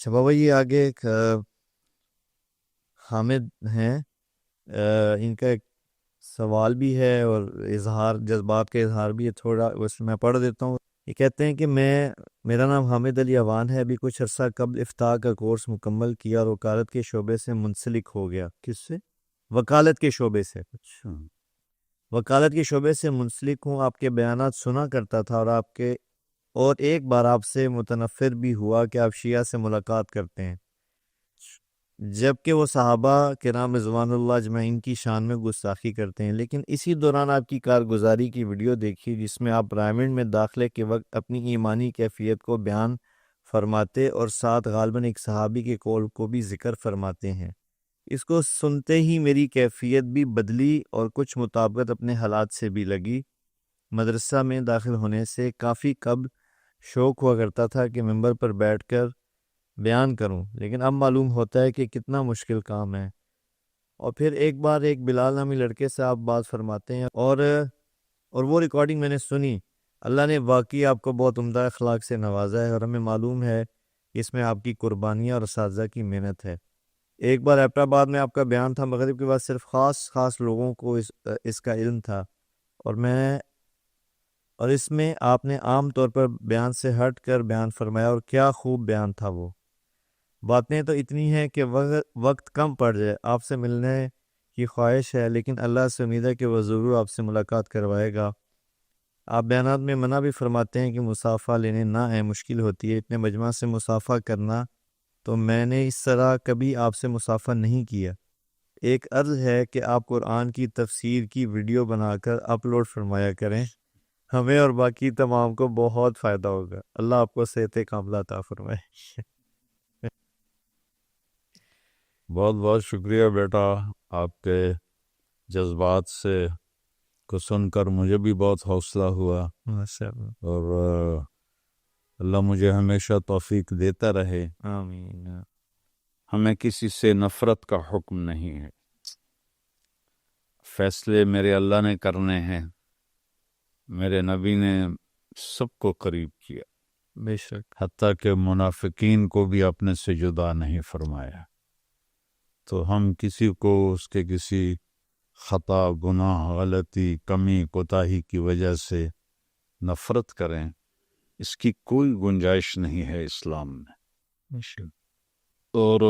اچھا بابا، یہ آگے ایک حامد ہیں، ان کا ایک سوال بھی ہے اور اظہار جذبات کا اظہار بھی ہے تھوڑا، اس میں پڑھ دیتا ہوں۔ یہ کہتے ہیں کہ میرا نام حامد علی اوان ہے، ابھی کچھ عرصہ قبل افتاح کا کورس مکمل کیا اور وکالت کے شعبے سے منسلک ہو گیا۔ کس سے؟ وکالت کے شعبے سے۔ اچھا وکالت کے شعبے سے منسلک ہوں، آپ کے بیانات سنا کرتا تھا اور ایک بار آپ سے متنفر بھی ہوا کہ آپ شیعہ سے ملاقات کرتے ہیں، جبکہ وہ صحابہ کرام رضوان اللہ اجمعین کی شان میں گستاخی کرتے ہیں۔ لیکن اسی دوران آپ کی کارگزاری کی ویڈیو دیکھی جس میں آپ پرائمنڈ میں داخلے کے وقت اپنی ایمانی کیفیت کو بیان فرماتے اور ساتھ غالباً ایک صحابی کے قول کو بھی ذکر فرماتے ہیں۔ اس کو سنتے ہی میری کیفیت بھی بدلی اور کچھ مطابقت اپنے حالات سے بھی لگی۔ مدرسہ میں داخل ہونے سے کافی قبل شوق ہوا کرتا تھا کہ ممبر پر بیٹھ کر بیان کروں، لیکن اب معلوم ہوتا ہے کہ کتنا مشکل کام ہے۔ اور پھر ایک بار ایک بلال نامی لڑکے سے آپ بات فرماتے ہیں اور وہ ریکارڈنگ میں نے سنی۔ اللہ نے واقعی آپ کو بہت عمدہ اخلاق سے نوازا ہے اور ہمیں معلوم ہے کہ اس میں آپ کی قربانیاں اور اساتذہ کی محنت ہے۔ ایک بار ایبٹ آباد میں آپ کا بیان تھا، مغرب کے بعد صرف خاص لوگوں کو اس کا علم تھا، اور اس میں آپ نے عام طور پر بیان سے ہٹ کر بیان فرمایا، اور کیا خوب بیان تھا وہ۔ باتیں تو اتنی ہیں کہ وقت کم پڑ جائے۔ آپ سے ملنے کی خواہش ہے، لیکن اللہ سے امید ہے کہ وہ ضرور آپ سے ملاقات کروائے گا۔ آپ بیانات میں منع بھی فرماتے ہیں کہ مصافحہ لینے نہ آئے، مشکل ہوتی ہے اتنے مجمع سے مصافحہ کرنا، تو میں نے اس طرح کبھی آپ سے مصافحہ نہیں کیا۔ ایک عرض ہے کہ آپ قرآن کی تفسیر کی ویڈیو بنا کر اپلوڈ فرمایا کریں، ہمیں اور باقی تمام کو بہت فائدہ ہوگا۔ اللہ آپ کو صحت کاملہ عطا فرمائے۔ بہت بہت شکریہ بیٹا، آپ کے جذبات سے کو سن کر مجھے بھی بہت حوصلہ ہوا، اور اللہ مجھے ہمیشہ توفیق دیتا رہے۔ آمین۔ ہمیں کسی سے نفرت کا حکم نہیں ہے، فیصلے میرے اللہ نے کرنے ہیں، میرے نبی نے سب کو قریب کیا، بے شک۔ حتیٰ کہ منافقین کو بھی اپنے سے جدا نہیں فرمایا۔ تو ہم کسی کو اس کے کسی خطا، گناہ، غلطی، کمی، کوتاہی کی وجہ سے نفرت کریں، اس کی کوئی گنجائش نہیں ہے اسلام میں۔ بے شک۔ اور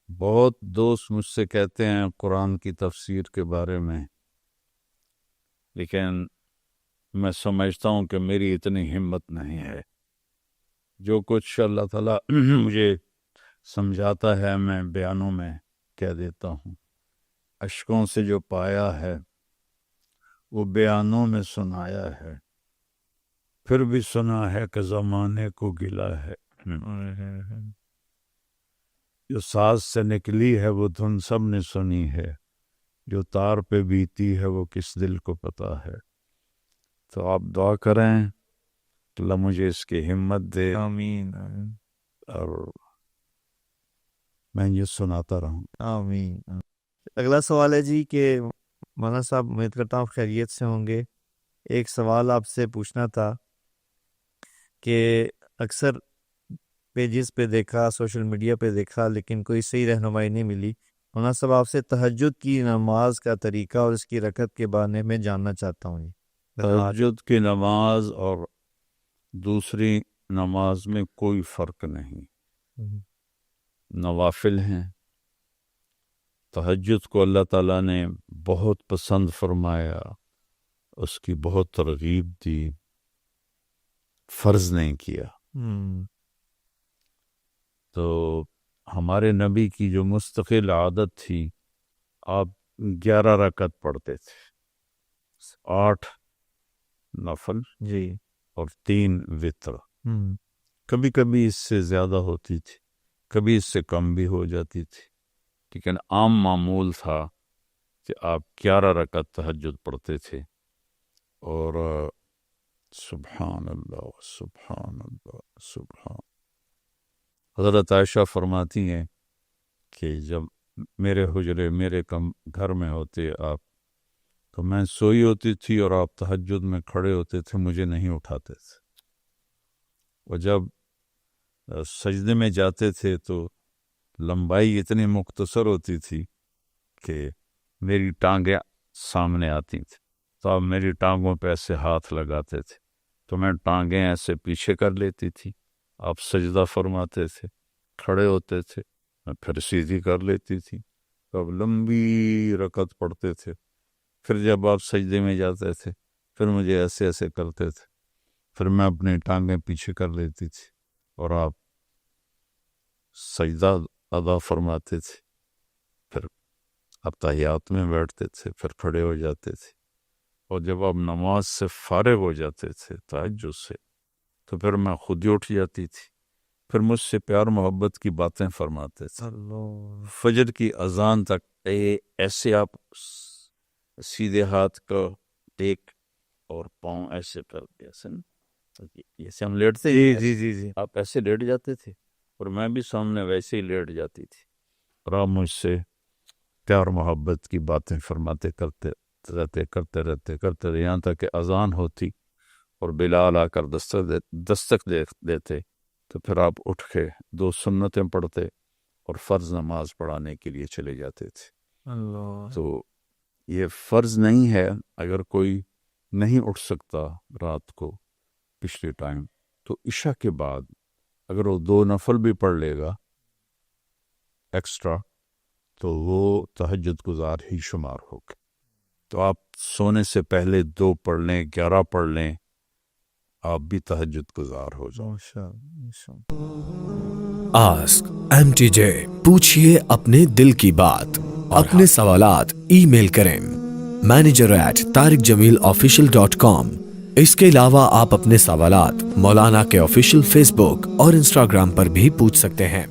بہت دوست مجھ سے کہتے ہیں قرآن کی تفسیر کے بارے میں، لیکن میں سمجھتا ہوں کہ میری اتنی ہمت نہیں ہے۔ جو کچھ اللہ تعالیٰ مجھے سمجھاتا ہے میں بیانوں میں کہہ دیتا ہوں، اشکوں سے جو پایا ہے وہ بیانوں میں سنایا ہے، پھر بھی سنا ہے کہ زمانے کو گلا ہے۔ جو ساز سے نکلی ہے وہ دھن سب نے سنی ہے، جو تار پہ بیتی ہے وہ کس دل کو پتا ہے۔ تو آپ دعا کریں کہ اللہ مجھے اس کی ہمت دے، آمین۔ اور میں یہ سناتا رہوں۔ آمین۔ اگلا سوال ہے جی کہ مولانا صاحب، امید کرتا ہوں خیریت سے ہوں گے۔ ایک سوال آپ سے پوچھنا تھا کہ اکثر پیجز پہ دیکھا، سوشل میڈیا پہ دیکھا، لیکن کوئی صحیح رہنمائی نہیں ملی۔ مولانا صاحب، آپ سے تہجد کی نماز کا طریقہ اور اس کی رکعت کے بارے میں جاننا چاہتا ہوں۔ تہجد کی نماز اور دوسری نماز میں کوئی فرق نہیں، نوافل ہیں۔ تہجد کو اللہ تعالیٰ نے بہت پسند فرمایا، اس کی بہت ترغیب دی، فرض نہیں کیا۔ تو ہمارے نبی کی جو مستقل عادت تھی، آپ 11 رکعت پڑھتے تھے، 8 نفل جی، اور 3 وتر۔ کبھی کبھی اس سے زیادہ ہوتی تھی، کبھی اس سے کم بھی ہو جاتی تھی، لیکن عام معمول تھا کہ آپ 11 رکعت تہجد پڑھتے تھے۔ اور سبحان اللہ سبحان اللہ سبحان۔ حضرت عائشہ فرماتی ہیں کہ جب میرے حجرے میرے گھر میں ہوتے آپ، تو میں سوئی ہوتی تھی اور آپ تہجد میں کھڑے ہوتے تھے، مجھے نہیں اٹھاتے تھے، اور جب سجدے میں جاتے تھے تو لمبائی اتنی مختصر ہوتی تھی کہ میری ٹانگیں سامنے آتی تھیں، تو آپ میری ٹانگوں پہ ایسے ہاتھ لگاتے تھے تو میں ٹانگیں ایسے پیچھے کر لیتی تھی، آپ سجدہ فرماتے تھے، کھڑے ہوتے تھے، میں پھر سیدھی کر لیتی تھی، تو اب لمبی رکعت پڑھتے تھے، پھر جب آپ سجدے میں جاتے تھے پھر مجھے ایسے ایسے کرتے تھے، پھر میں اپنی ٹانگیں پیچھے کر لیتی تھی اور آپ سجدہ ادا فرماتے تھے، پھر آپ تحیات میں بیٹھتے تھے، پھر کھڑے ہو جاتے تھے، اور جب آپ نماز سے فارغ ہو جاتے تھے تہجد سے تو پھر میں خود ہی اٹھ جاتی تھی، پھر مجھ سے پیار محبت کی باتیں فرماتے تھے، فجر کی اذان تک ایسے آپ سیدھے ہاتھ کا ٹیک اور پاؤں ایسے کر کے ایسے جیسے ہم لیٹتے جی آپ ایسے لیٹ جاتے تھے اور میں بھی سامنے ویسے ہی لیٹ جاتی تھی، اور آپ مجھ سے پیار محبت کی باتیں فرماتے کرتے رہتے یہاں تک کہ اذان ہوتی اور بلال آ کر دستک دیتے تو پھر آپ اٹھ کے 2 سنتیں پڑھتے اور فرض نماز پڑھانے کے لیے چلے جاتے تھے۔ اللہ، تو یہ فرض نہیں ہے، اگر کوئی نہیں اٹھ سکتا رات کو پچھلے ٹائم تو عشاء کے بعد اگر وہ 2 نفل بھی پڑھ لے گا ایکسٹرا تو وہ تہجد گزار ہی شمار ہوگا۔ تو آپ سونے سے پہلے 2 پڑھ لیں، 11 پڑھ لیں، آپ بھی تہجد گزار ہو جائیں۔ آسک MTJ، پوچھئے اپنے دل کی بات، اپنے سوالات ای میل کریں manager@tariqjamilofficial.com۔ اس کے علاوہ آپ اپنے سوالات مولانا کے آفیشیل فیس بک اور انسٹاگرام پر بھی پوچھ سکتے ہیں۔